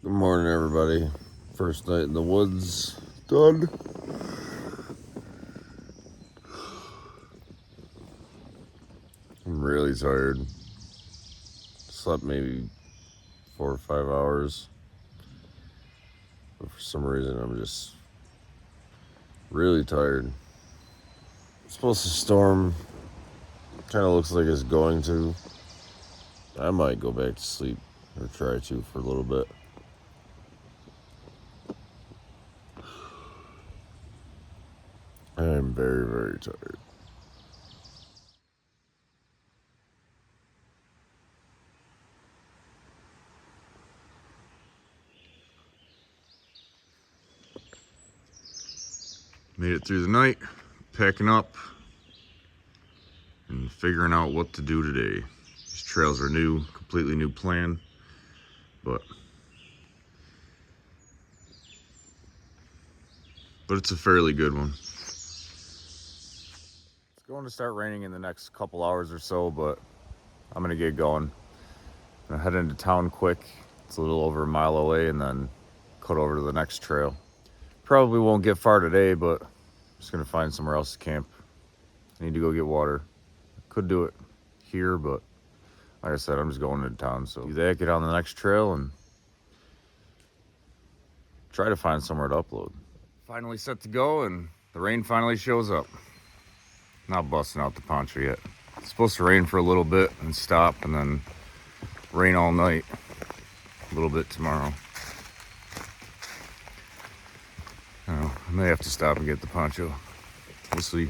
Good morning, everybody. First night in the woods done. I'm really tired. Slept maybe 4 or 5 hours. But for some reason, I'm just really tired. It's supposed to storm. Kind of looks like it's going to. I might go back to sleep or try to for a little bit. I am very, very tired. Made it through the night, packing up, and figuring out what to do today. These trails are new, completely new plan, but it's a fairly good one. It's going to start raining in the next couple hours or so, but I'm gonna get going. I'm gonna head into town quick. It's a little over a mile away, and then cut over to the next trail. Probably won't get far today, but I'm just gonna find somewhere else to camp. I need to go get water. Could do it here, but like I said, I'm just going into town. So do that, get on the next trail, and try to find somewhere to upload. Finally set to go, and the rain finally shows up. Not busting out the poncho yet. It's supposed to rain for a little bit and stop, and then rain all night. A little bit tomorrow. I may have to stop and get the poncho. We'll see.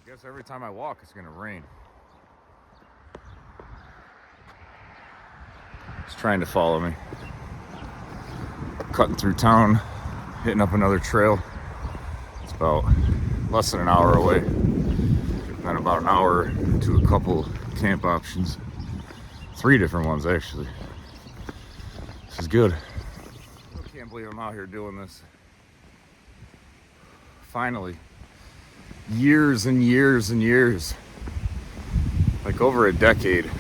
I guess every time I walk, it's gonna rain. It's trying to follow me. Cutting through town, hitting up another trail. It's about less than an hour away. Then about an hour to a couple camp options. 3 different ones, actually. This is good. I can't believe I'm out here doing this. Finally. Years and years and years. Like over a decade.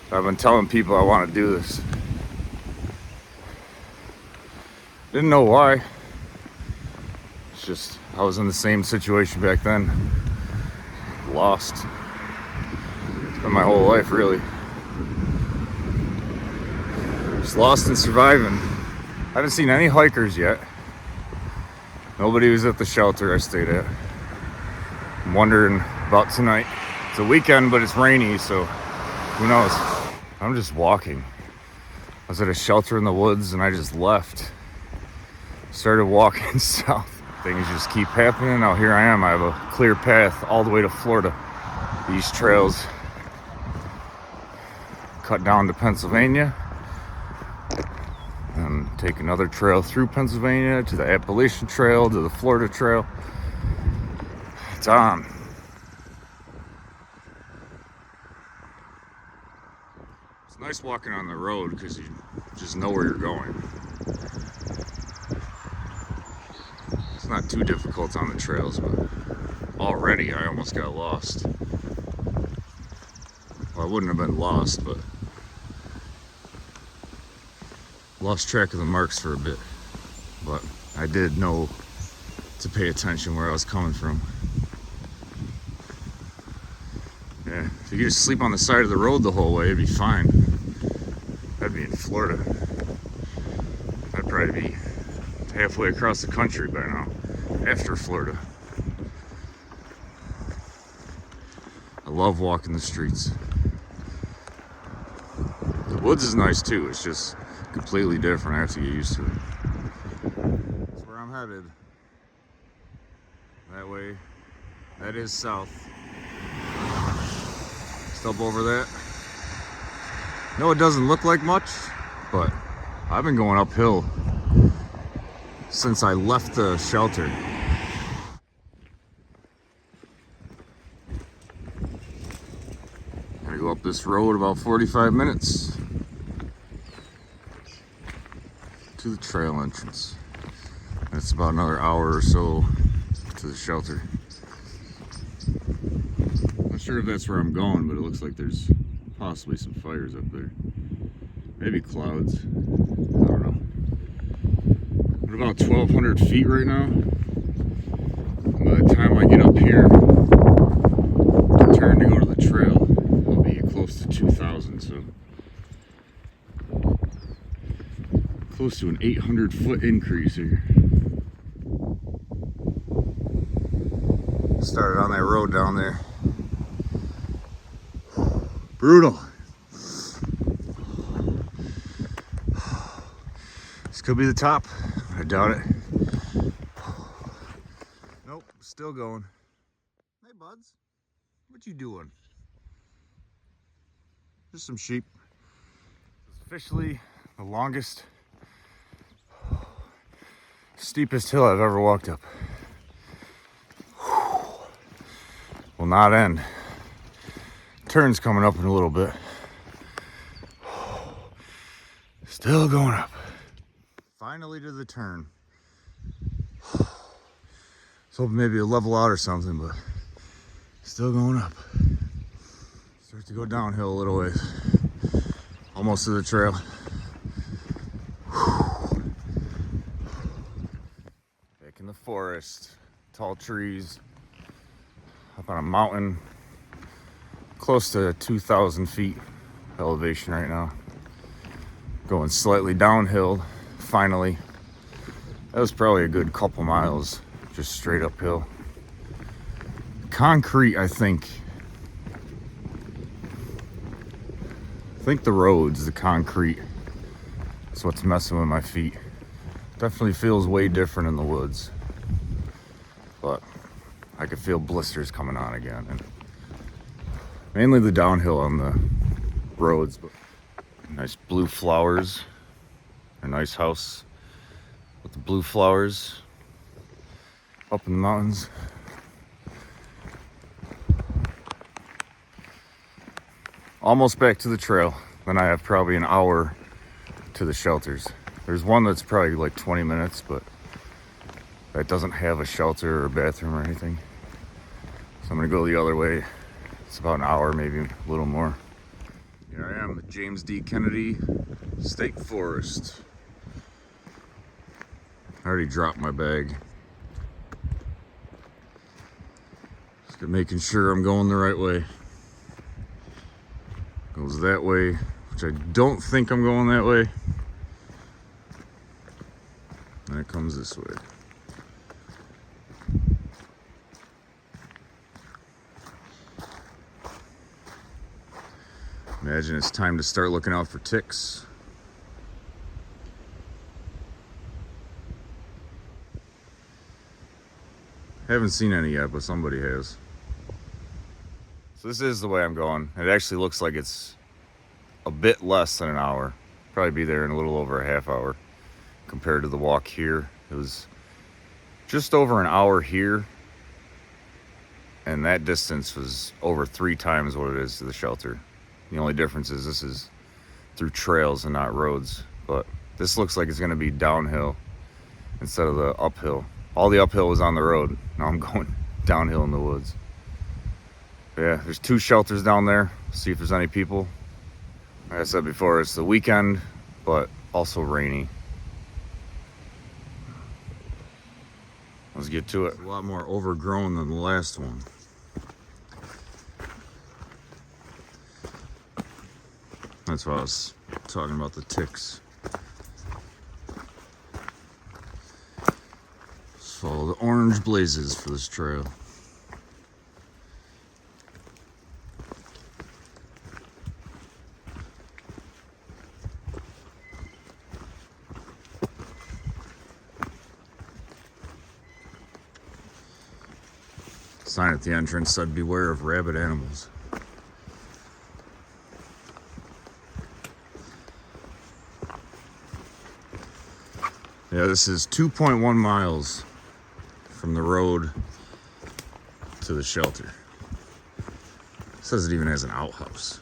I've been telling people I want to do this. Didn't know why. It's just, I was in the same situation back then. Lost. It's been my whole life, really. Just lost and surviving. I haven't seen any hikers yet. Nobody was at the shelter I stayed at. I'm wondering about tonight. It's a weekend, but it's rainy, so who knows? I'm just walking. I was at a shelter in the woods and I just left. Started walking south. Things just keep happening. Now here I am. I have a clear path all the way to Florida. These trails cut down to Pennsylvania. And take another trail through Pennsylvania to the Appalachian Trail, to the Florida Trail. It's on. It's nice walking on the road because you just know where you're going. It's not too difficult on the trails, but already I almost got lost. Well, I wouldn't have been lost, but lost track of the marks for a bit, but I did know to pay attention where I was coming from. Yeah, if you could just sleep on the side of the road the whole way, it'd be fine. I'd be in Florida. I'd probably be halfway across the country by now, after Florida. I love walking the streets. The woods is nice too. It's just completely different. I have to get used to it. That's where I'm headed. That way. That is south. Just up over that. No, it doesn't look like much, but I've been going uphill since I left the shelter. Gotta go up this road about 45 minutes to the trail entrance. That's about another hour or so to the shelter. Not sure if that's where I'm going, but it looks like there's possibly some fires up there. Maybe clouds. I don't know. We're about 1,200 feet right now. And by the time I get up here to turn to go to the trail, I'll be close to 2,000. So close to an 800-foot increase here. Started on that road down there. Brutal. This could be the top. I doubt it. Nope, still going. Hey, buds. What you doing? Just some sheep. It's officially the longest, steepest hill I've ever walked up. Will not end. Turn's coming up in a little bit. Still going up. Finally to the turn. Was hoping maybe it'll level out or something, but still going up. Start to go downhill a little ways. Almost to the trail. Back in the forest. Tall trees. Up on a mountain. Close to 2,000 feet elevation right now. Going slightly downhill, finally. That was probably a good couple miles, just straight uphill. Concrete, I think the roads, the concrete, is what's messing with my feet. Definitely feels way different in the woods. But I could feel blisters coming on again. And mainly the downhill on the roads. But nice blue flowers. A nice house with the blue flowers up in the mountains. Almost back to the trail. Then I have probably an hour to the shelters. There's one that's probably like 20 minutes, but that doesn't have a shelter or bathroom or anything. So I'm gonna go the other way. It's about an hour, maybe a little more. Here I am, the James D. Kennedy State Forest. I already dropped my bag. Just making sure I'm going the right way. Goes that way, which I don't think I'm going that way. And it comes this way. Imagine it's time to start looking out for ticks. Haven't seen any yet, but somebody has. So this is the way I'm going. It actually looks like it's a bit less than an hour. Probably be there in a little over a half hour compared to the walk here. It was just over an hour here, and that distance was over 3 times what it is to the shelter. The only difference is this is through trails and not roads, but this looks like it's gonna be downhill instead of the uphill. All the uphill was on the road. Now I'm going downhill in the woods. But yeah, there's 2 shelters down there. See if there's any people. Like I said before, it's the weekend, but also rainy. Let's get to it. It's a lot more overgrown than the last one. That's why I was talking about the ticks. Let's follow the orange blazes for this trail. Sign at the entrance said, "Beware of rabid animals." Yeah, this is 2.1 miles from the road to the shelter. It says it even has an outhouse.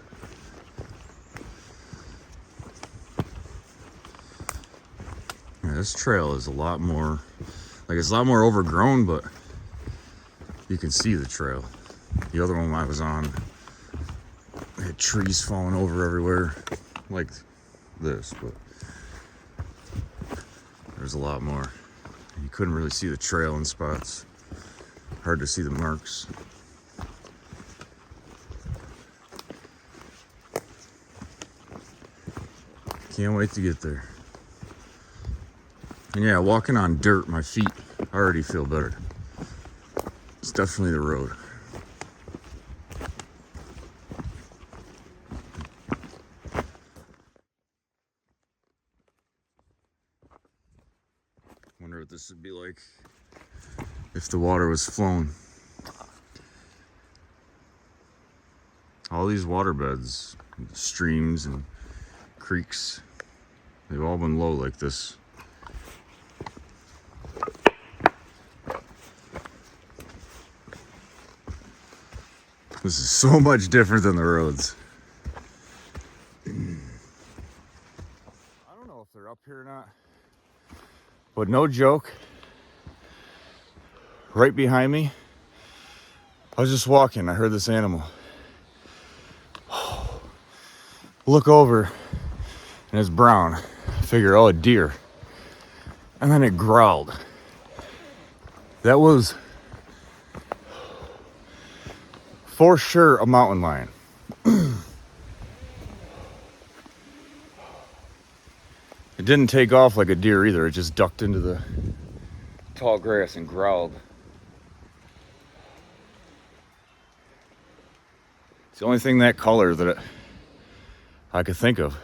Yeah, this trail is a lot more, it's a lot more overgrown, but you can see the trail. The other one I was on had trees falling over everywhere, like this, but there's a lot more. You couldn't really see the trail in spots. Hard to see the marks. Can't wait to get there. And yeah, walking on dirt, my feet already feel better. It's definitely the road. Wonder what this would be like if the water was flowing. All these water beds, streams and creeks, they've all been low like this. This is so much different than the roads. I don't know if they're up here or not, but no joke, right behind me, I was just walking, I heard this animal. Look over, and it's brown. I figure, oh, a deer. And then it growled. That was for sure a mountain lion. It didn't take off like a deer either. It just ducked into the tall grass and growled. It's the only thing that color that I could think of.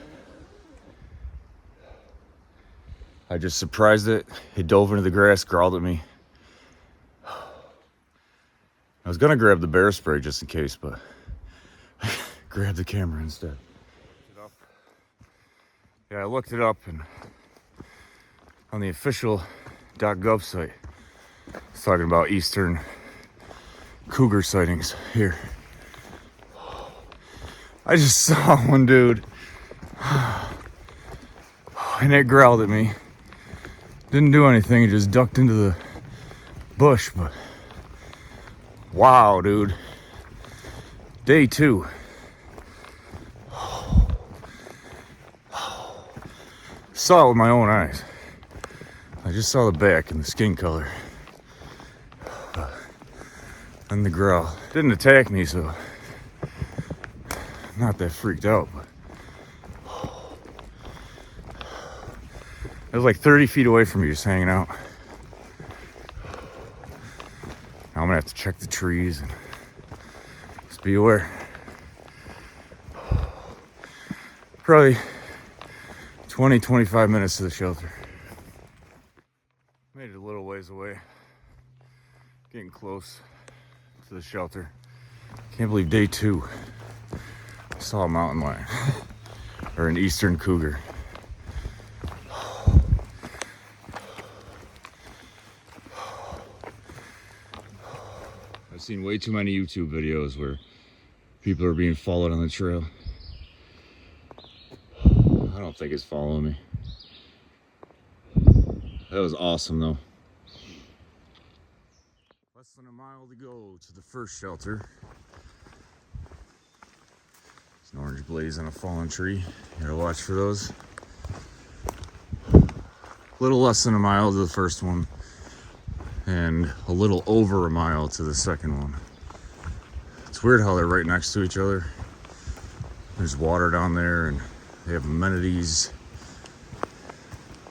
I just surprised it. It dove into the grass, growled at me. I was gonna grab the bear spray just in case, but I grabbed the camera instead. Yeah, I looked it up, and on the official .gov site, it's talking about eastern cougar sightings here. I just saw one, dude, and it growled at me. Didn't do anything, it just ducked into the bush, but wow, dude. Day 2. Saw it with my own eyes. I just saw the back and the skin color. And the growl. Didn't attack me, so I'm not that freaked out, but it was like 30 feet away from me, just hanging out. Now I'm gonna have to check the trees and just be aware. Probably 20-25 minutes to the shelter. Made it a little ways away. Getting close to the shelter. Can't believe day 2. I saw a mountain lion. Or an eastern cougar. I've seen way too many YouTube videos where people are being followed on the trail. I don't think it's following me. That was awesome though. Less than a mile to go to the first shelter. There's an orange blaze on a fallen tree. You gotta watch for those. A little less than a mile to the first one, and a little over a mile to the second one. It's weird how they're right next to each other. There's water down there, and they have amenities,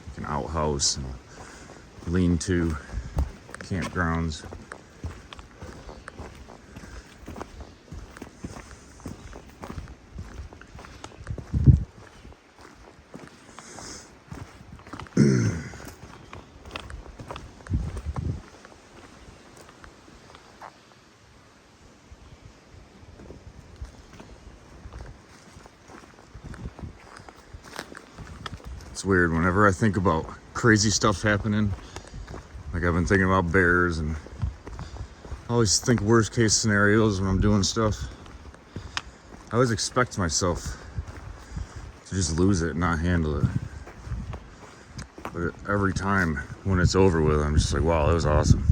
like an outhouse and a lean-to, campgrounds. It's weird. Whenever I think about crazy stuff happening, like I've been thinking about bears, and I always think worst case scenarios when I'm doing stuff. I always expect myself to just lose it and not handle it. But every time when it's over with, I'm just like, wow, that was awesome.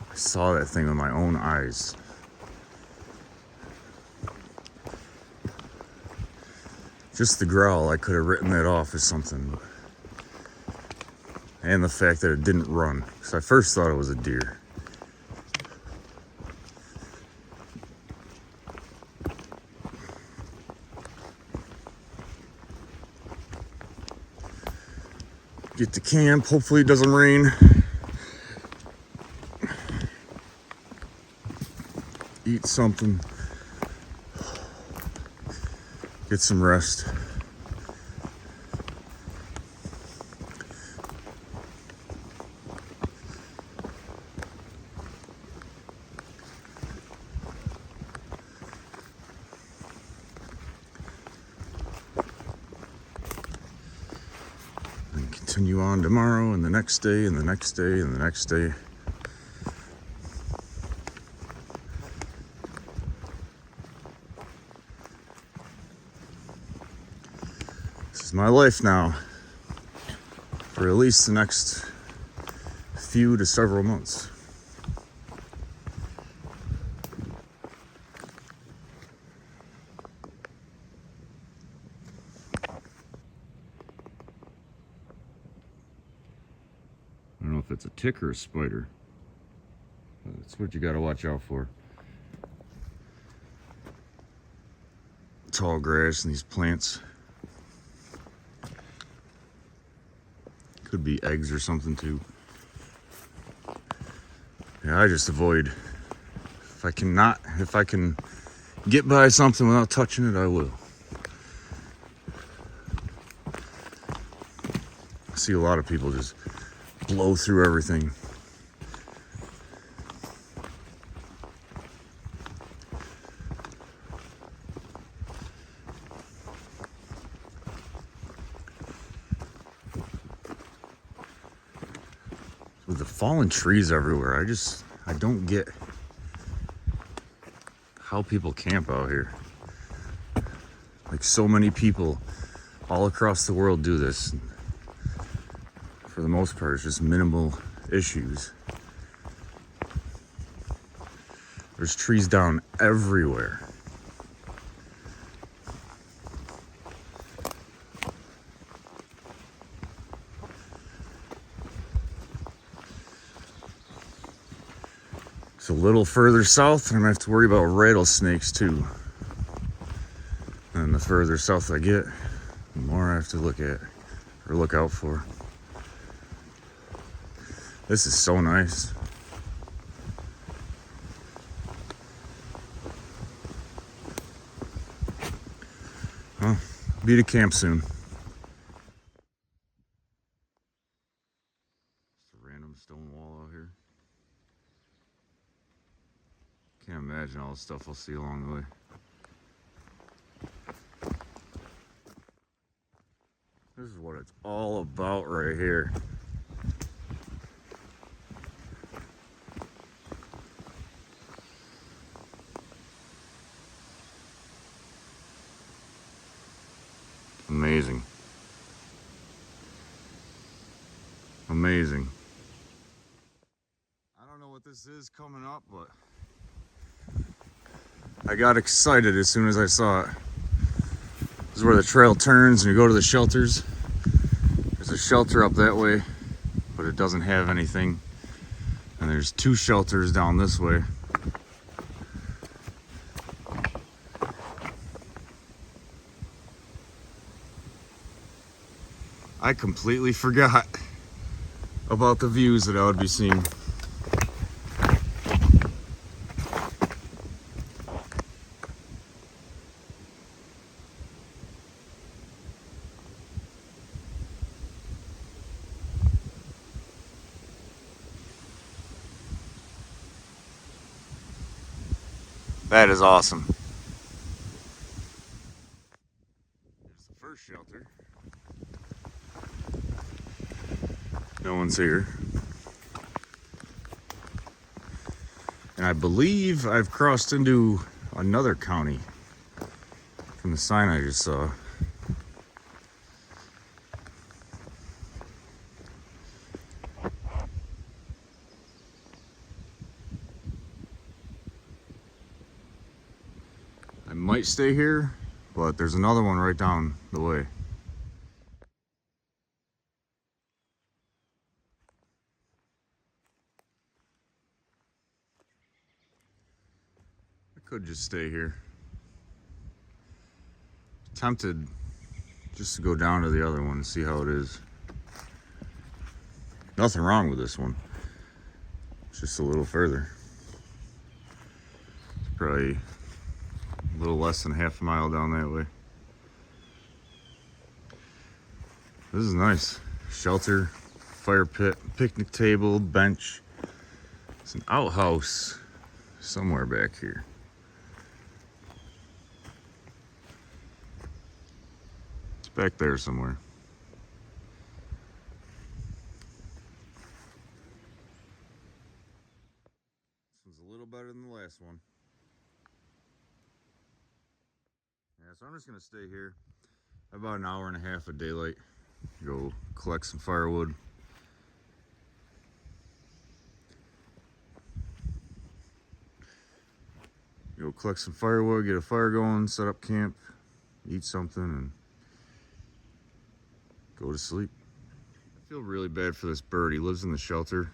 I saw that thing with my own eyes. Just the growl, I could have written that off as something. And the fact that it didn't run, because I first thought it was a deer. Get to camp, hopefully it doesn't rain. Eat something. Get some rest. And continue on tomorrow and the next day and the next day and the next day. This is my life now for at least the next few to several months. I don't know if it's a tick or a spider. That's what you got to watch out for. Tall grass and these plants. Could be eggs or something too. Yeah, I just avoid. If I can get by something without touching it, I will. I see a lot of people just blow through everything. With the fallen trees everywhere, I don't get how people camp out here. Like, so many people all across the world do this. For the most part, it's just minimal issues. There's trees down everywhere. It's a little further south, and I'm gonna have to worry about rattlesnakes too. And the further south I get, the more I have to look at or look out for. This is so nice. Well, be to camp soon. Just a random stone wall out here. Can't imagine all the stuff I'll see along the way. This is what it's all about right here. Amazing. Amazing. I don't know what this is coming up, but I got excited as soon as I saw it. This is where the trail turns and you go to the shelters. There's a shelter up that way, but it doesn't have anything. And there's two shelters down this way. I completely forgot about the views that I would be seeing. That is awesome. Here's the first shelter. No one's here. And I believe I've crossed into another county from the sign I just saw. I might stay here, but there's another one right down the way. I could just stay here. Tempted just to go down to the other one and see how it is. Nothing wrong with this one. It's just a little further. It's probably a little less than half a mile down that way. This is nice. Shelter, fire pit, picnic table, bench. It's an outhouse somewhere back here. It's back there somewhere. This one's a little better than the last one. Yeah, so I'm just gonna stay here. About an hour and a half of daylight. Go collect some firewood. Go collect some firewood, get a fire going, set up camp, eat something, and go to sleep. I feel really bad for this bird. He lives in the shelter.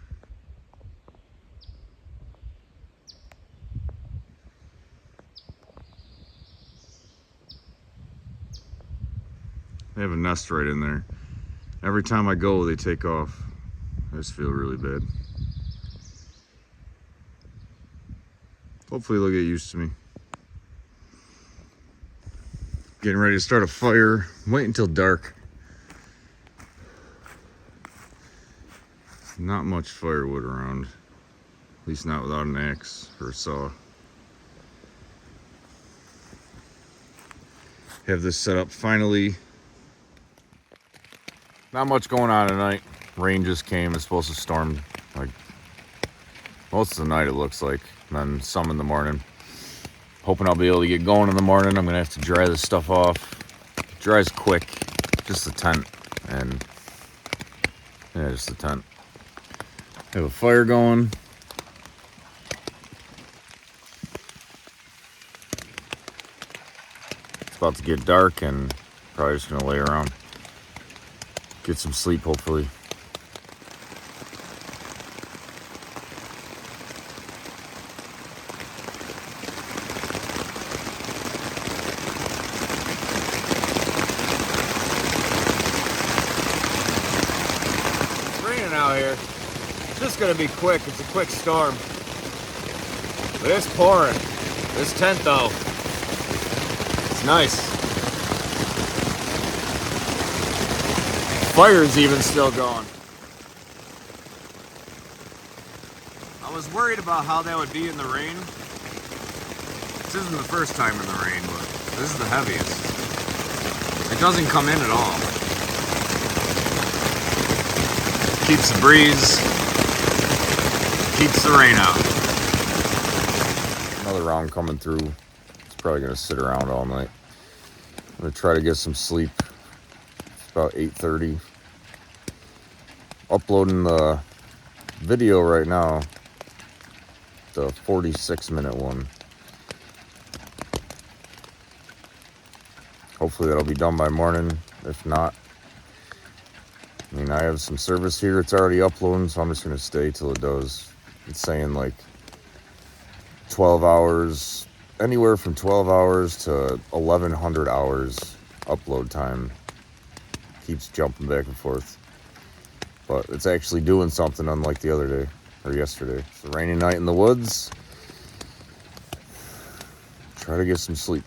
They have a nest right in there. Every time I go, they take off. I just feel really bad. Hopefully they'll get used to me. Getting ready to start a fire. Wait until dark. Not much firewood around. At least not without an axe or a saw. Have this set up finally. Not much going on tonight. Rain just came. It's supposed to storm like most of the night, it looks like. And then some in the morning. Hoping I'll be able to get going in the morning. I'm gonna have to dry this stuff off. It dries quick. Just the tent and yeah, just the tent. Have a fire going. It's about to get dark and probably just gonna lay around. Get some sleep, hopefully. It's raining out here. It's just gonna be quick. It's a quick storm. But it's pouring. This tent, though, it's nice. Fire's even still going. I was worried about how that would be in the rain. This isn't the first time in the rain, but this is the heaviest. It doesn't come in at all. Keeps the breeze, keeps the rain out. Another round coming through. It's probably gonna sit around all night. I'm gonna try to get some sleep. About 8:30. Uploading the video right now, the 46-minute one. Hopefully that'll be done by morning. If not, I mean, I have some service here. It's already uploading, so I'm just gonna stay till it does. It's saying like 12 hours, anywhere from 12 hours to 1100 hours upload time. Keeps jumping back and forth, but it's actually doing something, unlike the other day or yesterday. It's a rainy night in the woods. Try to get some sleep.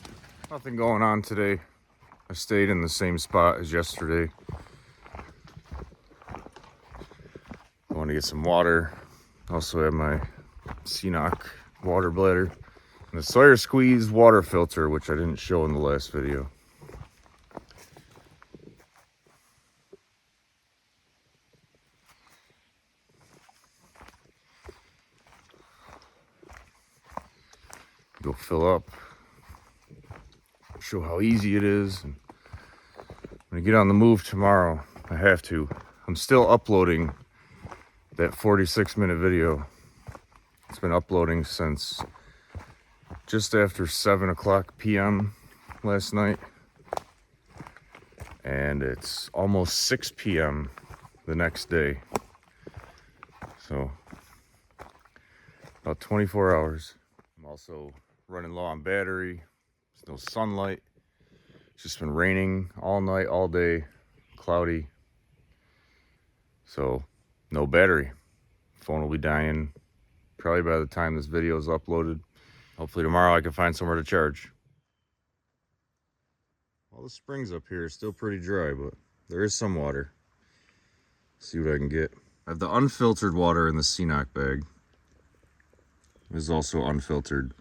Nothing going on today. I stayed in the same spot as yesterday. I want to get some water. Also have my Seanock water bladder. The Sawyer Squeeze Water Filter, which I didn't show in the last video. Go fill up. Show how easy it is. And when I get on the move tomorrow, I have to. I'm still uploading that 46-minute video. It's been uploading since just after 7 o'clock p.m. last night. And it's almost 6 p.m. the next day. So, about 24 hours. I'm also running low on battery. There's no sunlight. It's just been raining all night, all day, cloudy. So, no battery. Phone will be dying probably by the time this video is uploaded. Hopefully tomorrow I can find somewhere to charge. All the springs up here are still pretty dry, but there is some water. See what I can get. I have the unfiltered water in the CNOC bag. This is also unfiltered.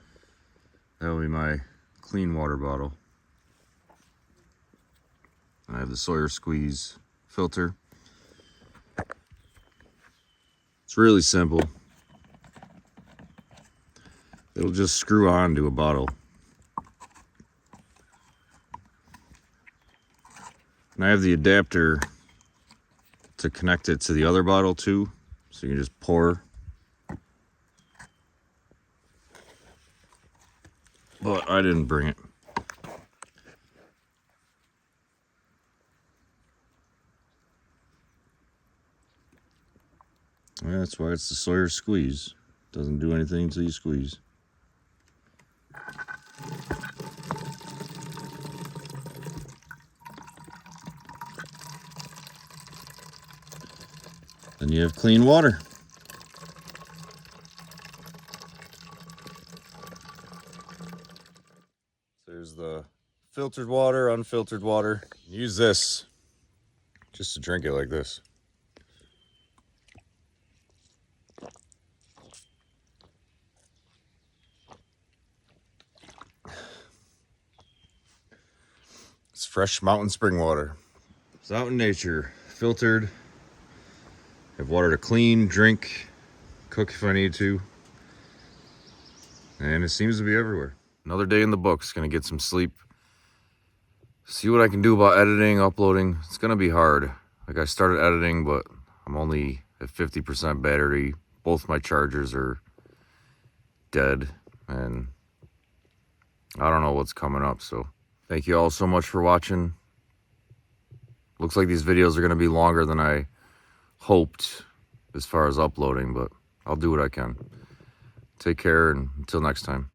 That will be my clean water bottle. And I have the Sawyer Squeeze filter. It's really simple. It'll just screw on to a bottle. And I have the adapter to connect it to the other bottle too. So you can just pour. But I didn't bring it. Yeah, that's why it's the Sawyer Squeeze. Doesn't do anything until you squeeze. Then you have clean water. There's the filtered water, unfiltered water. Use this just to drink it like this. It's fresh mountain spring water. It's out in nature, filtered. Have water to clean, drink, cook if I need to. And it seems to be everywhere. Another day in the books, gonna get some sleep. See what I can do about editing, uploading. It's gonna be hard. Like I started editing, but I'm only at 50% battery. Both my chargers are dead and I don't know what's coming up, so thank you all so much for watching. Looks like these videos are gonna be longer than I hoped as far as uploading, but I'll do what I can. Take care and until next time.